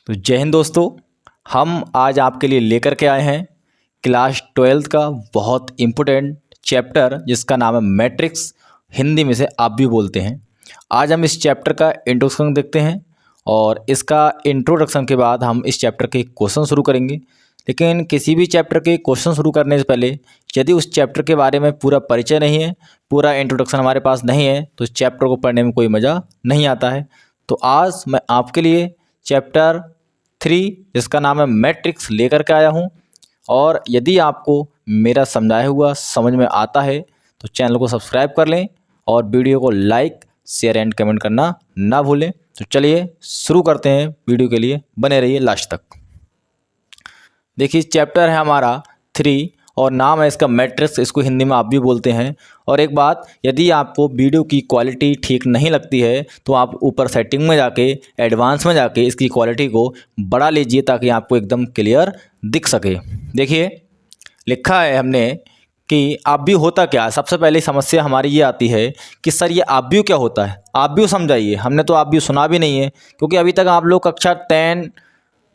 तो जय हिंद दोस्तों, हम आज आपके लिए लेकर के आए हैं क्लास 12th का बहुत इम्पोर्टेंट चैप्टर जिसका नाम है मैट्रिक्स। हिंदी में से आप भी बोलते हैं। आज हम इस चैप्टर का इंट्रोडक्शन देखते हैं और इसका इंट्रोडक्शन के बाद हम इस चैप्टर के क्वेश्चन शुरू करेंगे। लेकिन किसी भी चैप्टर के क्वेश्चन शुरू करने से पहले यदि उस चैप्टर के बारे में पूरा परिचय नहीं है, पूरा इंट्रोडक्शन हमारे पास नहीं है, तो इस चैप्टर को पढ़ने में कोई मज़ा नहीं आता है। तो आज मैं आपके लिए चैप्टर 3 जिसका नाम है मैट्रिक्स लेकर के आया हूँ। और यदि आपको मेरा समझाया हुआ समझ में आता है तो चैनल को सब्सक्राइब कर लें और वीडियो को लाइक, शेयर एंड कमेंट करना ना भूलें। तो चलिए शुरू करते हैं, वीडियो के लिए बने रहिए लास्ट तक। देखिए चैप्टर है हमारा 3 और नाम है इसका मैट्रिक्स, इसको हिंदी में आप भी बोलते हैं। और एक बात, यदि आपको वीडियो की क्वालिटी ठीक नहीं लगती है तो आप ऊपर सेटिंग में जाके एडवांस में जाके इसकी क्वालिटी को बढ़ा लीजिए ताकि आपको एकदम क्लियर दिख सके। देखिए लिखा है हमने कि आप भी होता क्या है। सबसे पहले समस्या हमारी ये आती है कि सर ये आप भी क्या होता है, आप भी समझाइए। हमने तो आप भी सुना भी नहीं है, क्योंकि अभी तक आप लोग कक्षा 10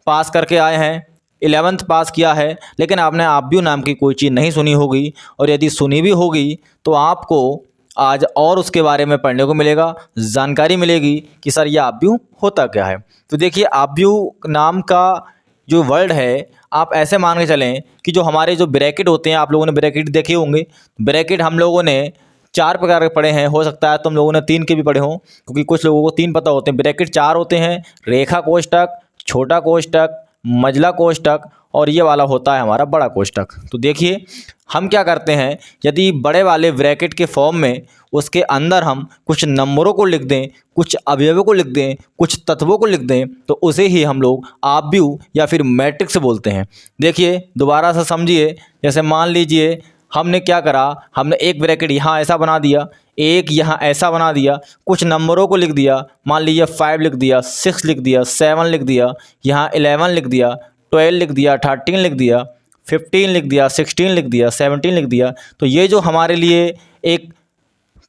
पास करके आए हैं, 11th पास किया है, लेकिन आपने आप भी नाम की कोई चीज़ नहीं सुनी होगी। और यदि सुनी भी होगी तो आपको आज और उसके बारे में पढ़ने को मिलेगा, जानकारी मिलेगी कि सर ये आप भी होता क्या है। तो देखिए आप भी नाम का जो वर्ड है, आप ऐसे मान के चलें कि जो हमारे जो ब्रैकेट होते हैं, आप लोगों ने ब्रैकेट देखे होंगे। ब्रैकेट हम लोगों ने 4 प्रकार के पढ़े हैं, हो सकता है तुम लोगों ने 3 के भी पढ़े हों, क्योंकि कुछ लोगों को 3 पता होते हैं। ब्रैकेट 4 होते हैं, रेखा कोष्टक, छोटा कोष्टक, मंझला कोष्टक और ये वाला होता है हमारा बड़ा कोष्टक। तो देखिए हम क्या करते हैं, यदि बड़े वाले ब्रैकेट के फॉर्म में उसके अंदर हम कुछ नंबरों को लिख दें, कुछ अवयवों को लिख दें, कुछ तत्वों को लिख दें, तो उसे ही हम लोग आव्यूह या फिर मैट्रिक्स बोलते हैं। देखिए दोबारा से समझिए। जैसे मान लीजिए हमने क्या करा, हमने एक ब्रैकेट यहाँ ऐसा बना दिया, एक यहाँ ऐसा बना दिया, कुछ नंबरों को लिख दिया। मान लीजिए 5 लिख दिया, 6 लिख दिया, 7 लिख दिया, यहाँ 11 लिख दिया, 12 लिख दिया, 13 लिख दिया, 15 लिख दिया, 16 लिख दिया, 17 लिख दिया। तो ये जो हमारे लिए एक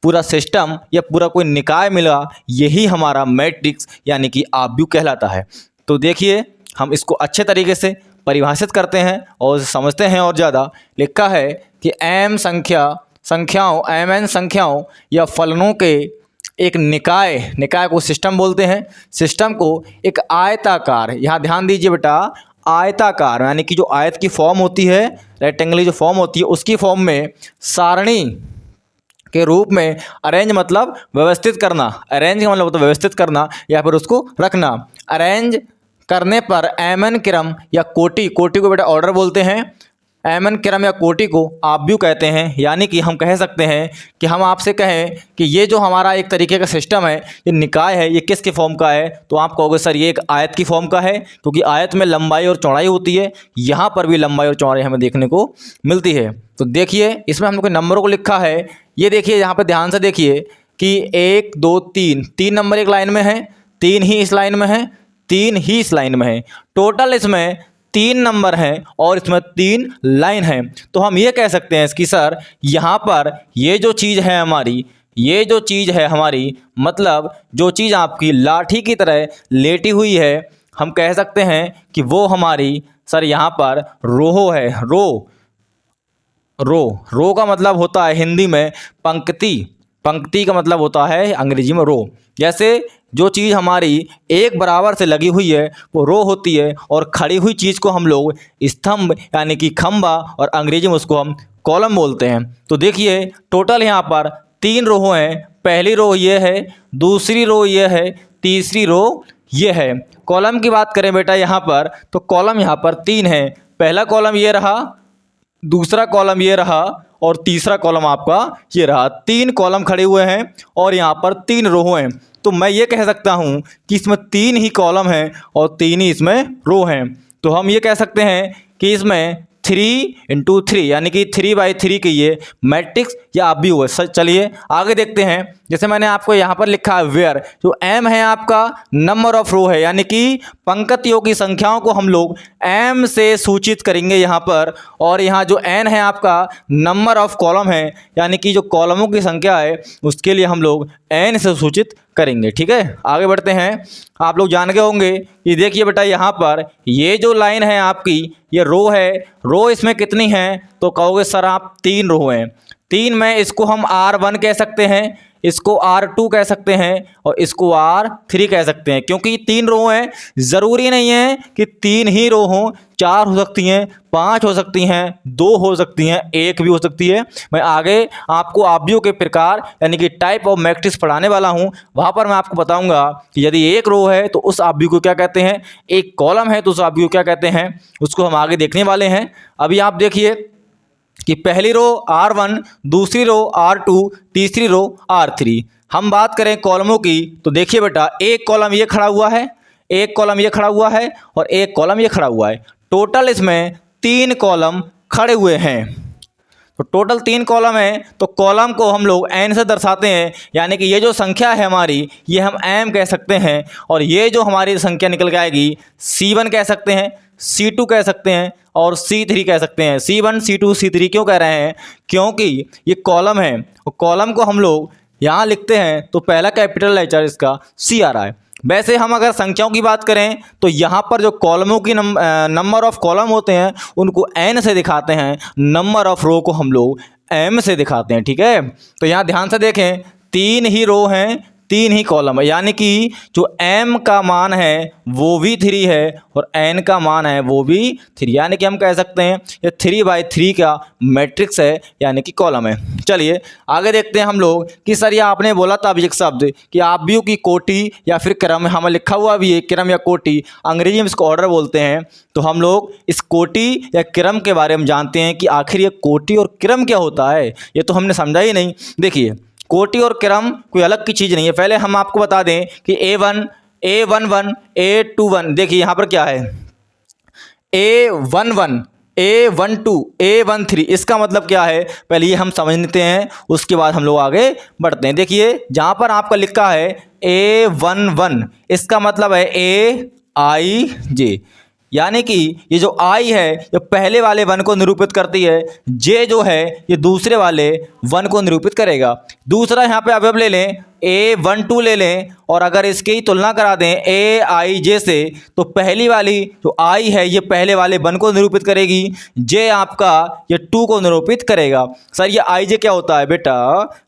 पूरा सिस्टम या पूरा कोई निकाय मिला, यही हमारा मैट्रिक्स यानी कि आव्यूह कहलाता है। तो देखिए हम इसको अच्छे तरीके से परिभाषित करते हैं और समझते हैं। और ज़्यादा लिखा है कि mn संख्याओं या फलनों के एक निकाय को सिस्टम बोलते हैं। सिस्टम को एक आयताकार, यहाँ ध्यान दीजिए बेटा, आयताकार यानी कि जो आयत की फॉर्म होती है, रेक्टेंगुलर जो फॉर्म होती है, उसकी फॉर्म में सारणी के रूप में अरेंज मतलब व्यवस्थित करना, अरेंज का मतलब होता है व्यवस्थित करना या फिर उसको रखना। अरेंज करने पर mn क्रम या कोटि को बेटा ऑर्डर बोलते हैं, mn क्रम या कोटि को आव्यूह कहते हैं। यानी कि हम कह सकते हैं कि हम आपसे कहें कि ये जो हमारा एक तरीके का सिस्टम है, ये निकाय है, ये किसके फॉर्म का है, तो आप कहोगे सर ये एक आयत की फॉर्म का है, क्योंकि आयत में लंबाई और चौड़ाई होती है। यहाँ पर भी लंबाई और चौड़ाई हमें देखने को मिलती है। तो देखिए इसमें हमने कोई नंबरों को लिखा है, ये देखिए यहाँ पर ध्यान से देखिए कि 1 2 3 नंबर एक लाइन में है, 3 ही इस लाइन में है, 3 ही इस लाइन में है। टोटल इसमें 3 नंबर हैं और इसमें 3 लाइन हैं। तो हम ये कह सकते हैं कि सर यहाँ पर ये जो चीज़ है हमारी, मतलब जो चीज़ आपकी लाठी की तरह लेटी हुई है, हम कह सकते हैं कि वो हमारी सर यहाँ पर रो है। रो का मतलब होता है हिंदी में पंक्ति का मतलब होता है अंग्रेजी में रो। जैसे जो चीज़ हमारी एक बराबर से लगी हुई है वो रो होती है, और खड़ी हुई चीज़ को हम लोग स्तंभ यानी कि खंबा, और अंग्रेजी में उसको हम कॉलम बोलते हैं। तो देखिए टोटल यहाँ पर 3 रो हैं। पहली रो ये है, दूसरी रो ये है, तीसरी रो ये है। कॉलम की बात करें बेटा यहाँ पर, तो कॉलम यहाँ पर 3 है। पहला कॉलम ये रहा, दूसरा कॉलम ये रहा और तीसरा कॉलम आपका ये रहा। 3 कॉलम खड़े हुए हैं और यहाँ पर 3 रो हैं। तो मैं ये कह सकता हूँ कि इसमें 3 ही कॉलम हैं और 3 ही इसमें रो हैं। तो हम ये कह सकते हैं कि इसमें 3 × 3 यानी कि 3/3 की ये मैट्रिक्स या आव्यूह है। चलिए आगे देखते हैं। जैसे मैंने आपको यहाँ पर लिखा है वेयर, जो m है आपका नंबर ऑफ रो है, यानी कि पंक्तियों की संख्याओं को हम लोग m से सूचित करेंगे यहाँ पर। और यहाँ जो n है आपका नंबर ऑफ कॉलम है, यानी कि जो कॉलमों की संख्या है उसके लिए हम लोग n से सूचित करेंगे। ठीक है, आगे बढ़ते हैं। आप लोग जान गए होंगे कि देखिए बेटा यहाँ पर ये जो लाइन है आपकी, ये रो है। रो इसमें कितनी है तो कहोगे सर आप 3 रो हैं। 3 में इसको हम R1 कह सकते हैं, इसको R2 कह सकते हैं और इसको R3 कह सकते हैं, क्योंकि 3 रो हैं। ज़रूरी नहीं है कि 3 ही रो हों, 4 हो सकती हैं, 5 हो सकती हैं, 2 हो सकती हैं, 1 भी हो सकती है। मैं आगे आपको आव्यूह के प्रकार यानी कि टाइप ऑफ मैट्रिक्स पढ़ाने वाला हूं, वहां पर मैं आपको बताऊंगा कि यदि एक रो है तो उस आव्यूह को क्या कहते हैं, एक कॉलम है तो उस आव्यूह को क्या कहते हैं, उसको हम आगे देखने वाले हैं। अभी आप देखिए कि पहली रो R1, दूसरी रो R2, तीसरी रो R3। हम बात करें कॉलमों की तो देखिए बेटा एक कॉलम ये खड़ा हुआ है, एक कॉलम ये खड़ा हुआ है और एक कॉलम ये खड़ा हुआ है। टोटल इसमें 3 कॉलम खड़े हुए हैं। तो टोटल 3 कॉलम है तो कॉलम को हम लोग n से दर्शाते हैं, यानी कि ये जो संख्या है हमारी ये हम m कह सकते हैं और ये जो हमारी संख्या निकल के आएगी C1 कह सकते हैं, C2 कह सकते हैं और C3 कह सकते हैं। C1, C2, C3 क्यों कह रहे हैं, क्योंकि ये कॉलम है और कॉलम को हम लोग यहाँ लिखते हैं तो पहला कैपिटल लेटर इसका C आ रहा है। वैसे हम अगर संख्याओं की बात करें तो यहाँ पर जो कॉलमों की नंबर ऑफ कॉलम होते हैं उनको n से दिखाते हैं, नंबर ऑफ रो को हम लोग m से दिखाते हैं। ठीक है, तो यहाँ ध्यान से देखें 3 ही रो हैं, 3 ही कॉलम है, यानी कि जो m का मान है वो भी 3 है और n का मान है वो भी 3, यानी कि हम कह सकते हैं ये 3/3 का मैट्रिक्स है, यानी कि कॉलम है। चलिए आगे देखते हैं हम लोग कि सर ये आपने बोला था अभी एक शब्द कि आव्यूह की कोटि या फिर क्रम, हमें लिखा हुआ भी है क्रम या कोटि, अंग्रेजी में इसको ऑर्डर बोलते हैं। तो हम लोग इस कोटि या क्रम के बारे में जानते हैं कि आखिर ये कोटि और क्रम क्या होता है, ये तो हमने समझा ही नहीं। देखिए कोटि और क्रम कोई अलग की चीज़ नहीं है। पहले हम आपको बता दें कि A1, A11, A21, देखिए यहाँ पर क्या है A11, A12, A13, इसका मतलब क्या है पहले ये हम समझ लेते हैं, उसके बाद हम लोग आगे बढ़ते हैं। देखिए जहाँ पर आपका लिखा है A11, इसका मतलब है AIJ, यानी कि ये जो I है ये पहले वाले 1 को निरूपित करती है, J जो है ये दूसरे वाले 1 को निरूपित करेगा। दूसरा यहाँ पे अवयव ले लें A12 ले लें और अगर इसकी तुलना करा दें AIJ से तो पहली वाली जो I है ये पहले वाले 1 को निरूपित करेगी, J आपका ये 2 को निरूपित करेगा। सर ये IJ क्या होता है बेटा,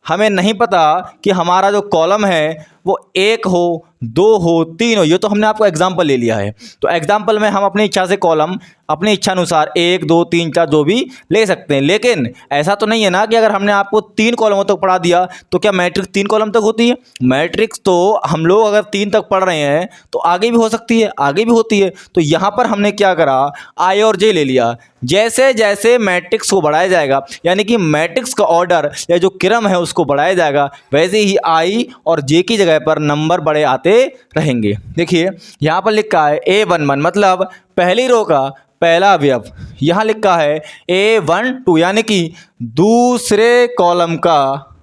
हमें नहीं पता कि हमारा जो कॉलम है वो 1 हो, 2 हो, 3 हो, ये तो हमने आपको एग्जाम्पल ले लिया है। तो एग्जाम्पल में हम अपनी इच्छा से कॉलम अपनी इच्छा अनुसार 1, 2, 3, 4 जो भी ले सकते हैं, लेकिन ऐसा तो नहीं है ना कि अगर हमने आपको 3 कॉलमों तक पढ़ा दिया तो क्या मैट्रिक्स 3 कॉलम तक होती है। मैट्रिक्स तो हम लोग अगर 3 तक पढ़ रहे हैं तो आगे भी हो सकती है, आगे भी होती है। तो यहाँ पर हमने क्या करा, I और J ले लिया। जैसे जैसे मैट्रिक्स को बढ़ाया जाएगा, यानी कि मैट्रिक्स का ऑर्डर या जो क्रम है उसको बढ़ाया जाएगा, वैसे ही I और J की जगह पर नंबर बड़े आते रहेंगे। देखिए यहाँ पर लिखा है A11 मतलब पहली रो का पहला अवयव, यहाँ लिखा है A12 यानी कि दूसरे कॉलम का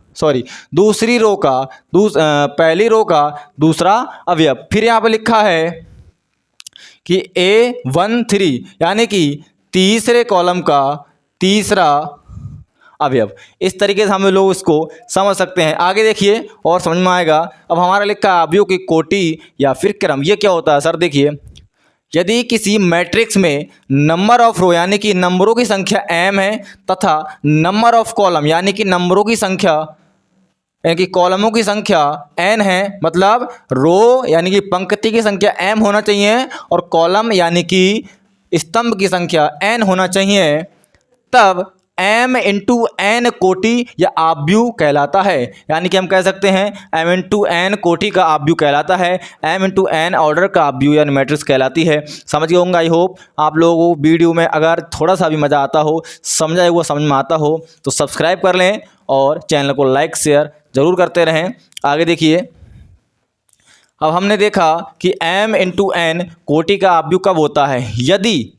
दूसरी रो का पहली रो का दूसरा अवयव। फिर यहाँ पर लिखा है कि A13 यानी कि तीसरे कॉलम का तीसरा अवयव। इस तरीके से हम लोग इसको समझ सकते हैं। आगे देखिए और समझ में आएगा। अब हमारा लिखा है अवयव की कोटि या फिर क्रम, ये क्या होता है सर, देखिए यदि किसी मैट्रिक्स में नंबर ऑफ रो यानी कि नंबरों की संख्या m है तथा नंबर ऑफ कॉलम यानी कि नंबरों की संख्या यानी कि कॉलमों की संख्या n है, मतलब रो यानी कि पंक्ति की संख्या m होना चाहिए और कॉलम यानी कि स्तंभ की संख्या n होना चाहिए, तब m इंटू n कोटि या आव्यूह कहलाता है। यानी कि हम कह सकते हैं m इंटू n कोटि का आव्यूह कहलाता है, m इंटू n ऑर्डर का आव्यूह यानी मैट्रिक्स कहलाती है। समझ गए होंगे। आई होप आप लोगों को वीडियो में अगर थोड़ा सा भी मज़ा आता हो, समझा हुआ समझ में आता हो तो सब्सक्राइब कर लें और चैनल को लाइक शेयर ज़रूर करते रहें। आगे देखिए अब हमने देखा कि m इंटू n कोटि का आव्यूह कब होता है, यदि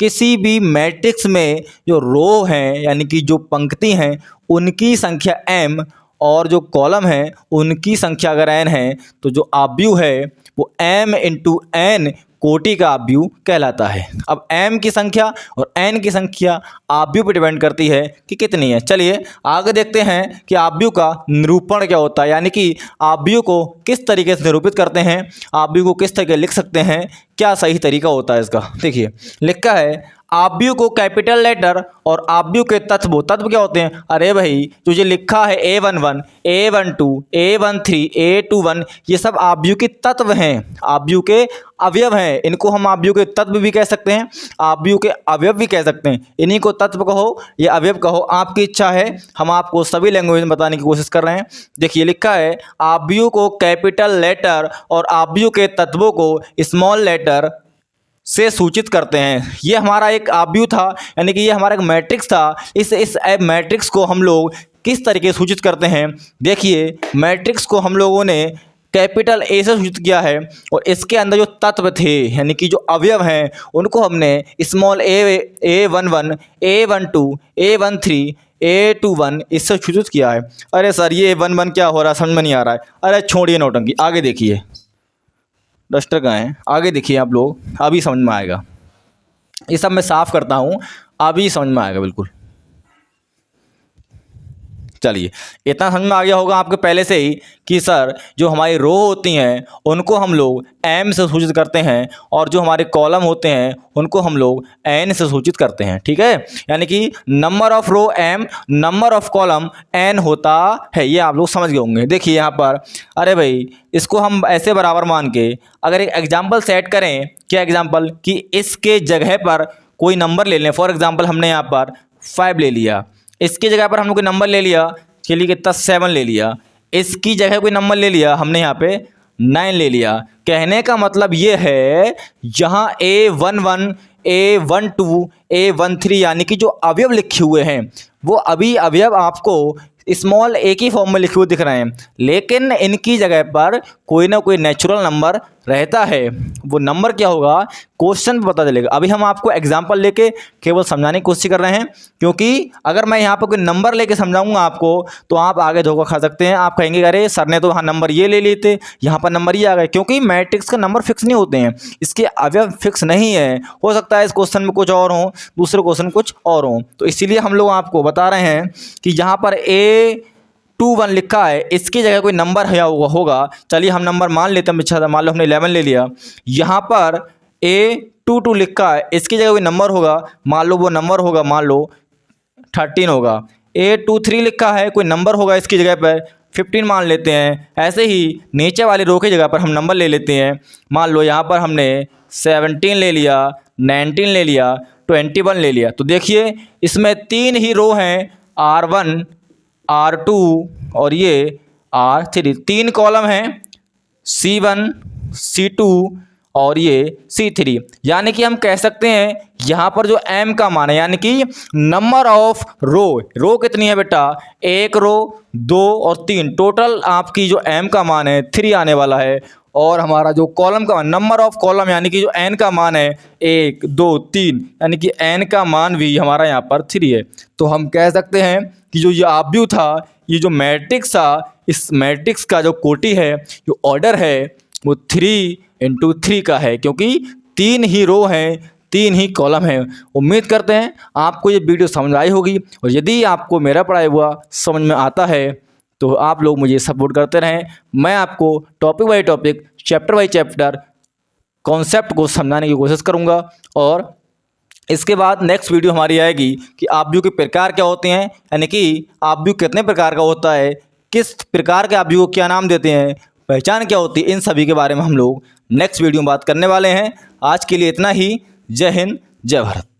किसी भी मैट्रिक्स में जो रो हैं यानी कि जो पंक्ति हैं उनकी संख्या m और जो कॉलम है उनकी संख्या अगर n है तो जो आव्यूह है वो m इंटू n कोटि का आव्यूह कहलाता है। अब m की संख्या और n की संख्या आव्यूह पर डिपेंड करती है कि कितनी है। चलिए आगे देखते हैं कि आव्यूह का निरूपण क्या होता है, यानी कि आव्यूह को किस तरीके से निरूपित करते हैं, आव्यूह को किस तरीके लिख सकते हैं, क्या सही तरीका होता है इसका। देखिए लिखा है आव्यूह को कैपिटल लेटर और आव्यूह के तत्व क्या होते हैं। अरे भाई जो ये लिखा है A11, A12, A13, A21 ये सब आव्यूह के तत्व हैं, आव्यूह के अवयव हैं। इनको हम आव्यूह के तत्व भी कह सकते हैं, आव्यूह के अवयव भी कह सकते हैं। इन्हीं को तत्व कहो या अवयव कहो, आपकी इच्छा है। हम आपको सभी लैंग्वेज में बताने की कोशिश कर रहे हैं। देखिए लिखा है आव्यूह को कैपिटल लेटर और आव्यूह के तत्वों को स्मॉल लेटर से सूचित करते हैं। ये हमारा एक आव्यूह था, यानी कि ये हमारा एक मैट्रिक्स था। इस मैट्रिक्स को हम लोग किस तरीके से सूचित करते हैं। देखिए मैट्रिक्स को हम लोगों ने कैपिटल ए से सूचित किया है और इसके अंदर जो तत्व थे यानी कि जो अवयव हैं उनको हमने small A11, A12, A13, A21 इससे सूचित किया है। अरे सर ये A11 क्या हो रहा है, समझ में नहीं आ रहा है। अरे छोड़िए नौटंकी, आगे देखिए, डस्टर कहाँ है, आगे देखिए आप लोग, अभी समझ में आएगा। ये सब मैं साफ करता हूँ, अभी समझ में आएगा बिल्कुल। चलिए इतना समझ में आ गया होगा आपके पहले से ही कि सर जो हमारी रो होती हैं उनको हम लोग m से सूचित करते हैं और जो हमारे कॉलम होते हैं उनको हम लोग n से सूचित करते हैं। ठीक है, यानी कि number of row m, number of column n होता है। ये आप लोग समझ गए होंगे। देखिए यहाँ पर, अरे भाई इसको हम ऐसे बराबर मान के अगर एक एग्जाम्पल सेट करें, क्या एग्जाम्पल कि इसके जगह पर कोई नंबर ले लें। फॉर एग्जाम्पल हमने यहाँ पर 5 ले लिया, इसकी जगह पर हम लोग नंबर ले लिया, चलिए कितना 7 ले लिया, इसकी जगह कोई नंबर ले लिया हमने यहाँ पे 9 ले लिया। कहने का मतलब ये है जहाँ A11, A12, A13 यानी कि जो अवयव लिखे हुए हैं वो अभी अवयव आपको स्मॉल a की फॉर्म में लिखे हुए दिख रहे हैं, लेकिन इनकी जगह पर कोई ना कोई नेचुरल नंबर रहता है। वो नंबर क्या होगा क्वेश्चन पे पता चलेगा। अभी हम आपको एग्जांपल लेके केवल समझाने की कोशिश कर रहे हैं, क्योंकि अगर मैं यहाँ पर कोई नंबर लेके समझाऊंगा आपको तो आप आगे धोखा खा सकते हैं। आप कहेंगे अरे सर ने तो वहाँ नंबर ये ले लिए थे, यहाँ पर नंबर ये आ गए, क्योंकि मैट्रिक्स का नंबर फिक्स नहीं होते हैं, इसके अवयव फिक्स नहीं है। हो सकता है इस क्वेश्चन में कुछ और हो, दूसरे क्वेश्चन कुछ और हो, तो इसीलिए हम लोग आपको बता रहे हैं कि यहाँ पर A21 लिखा है, इसकी जगह कोई नंबर है होगा। चलिए हम नंबर मान लेते हैं, अच्छा था, मान लो हमने 11 ले लिया। यहाँ पर A22 लिखा है, इसकी जगह कोई नंबर होगा, मान लो वो नंबर होगा, मान लो 13 होगा। A23 लिखा है, कोई नंबर होगा, इसकी जगह पर 15 मान लेते हैं। ऐसे ही नीचे वाली रो की जगह पर हम नंबर ले लेते हैं, मान लो यहाँ पर हमने 17 ले लिया, 19 ले लिया, 21 ले लिया। तो देखिए इसमें 3 ही रो हैं, R1, R2 और ये R3। 3 कॉलम हैं, C1, C2 और ये C3। यानी कि हम कह सकते हैं यहाँ पर जो m का मान है, यानी कि नंबर ऑफ रो कितनी है बेटा, 1 रो, 2 और 3, टोटल आपकी जो m का मान है 3 आने वाला है। और हमारा जो कॉलम का नंबर ऑफ कॉलम यानी कि जो n का मान है 1, 2, 3, यानी कि n का मान भी हमारा यहाँ पर 3 है। तो हम कह सकते हैं कि जो ये आव्यूह था, ये जो मैट्रिक्स था, इस मैट्रिक्स का जो कोटि है, जो ऑर्डर है वो 3×3 का है, क्योंकि 3 ही रो हैं, 3 ही कॉलम हैं। उम्मीद करते हैं आपको ये वीडियो समझ आई होगी, और यदि आपको मेरा पढ़ाया हुआ समझ में आता है तो आप लोग मुझे सपोर्ट करते रहें। मैं आपको topic by topic, chapter by chapter concept को समझाने की कोशिश करूँगा। और इसके बाद नेक्स्ट वीडियो हमारी आएगी कि आव्यूह के प्रकार क्या होते हैं, यानी कि आव्यूह कितने प्रकार का होता है, किस प्रकार के आव्यूह को क्या नाम देते हैं, पहचान क्या होती है, इन सभी के बारे में हम लोग नेक्स्ट वीडियो में बात करने वाले हैं। आज के लिए इतना ही। जय हिंद, जय भारत।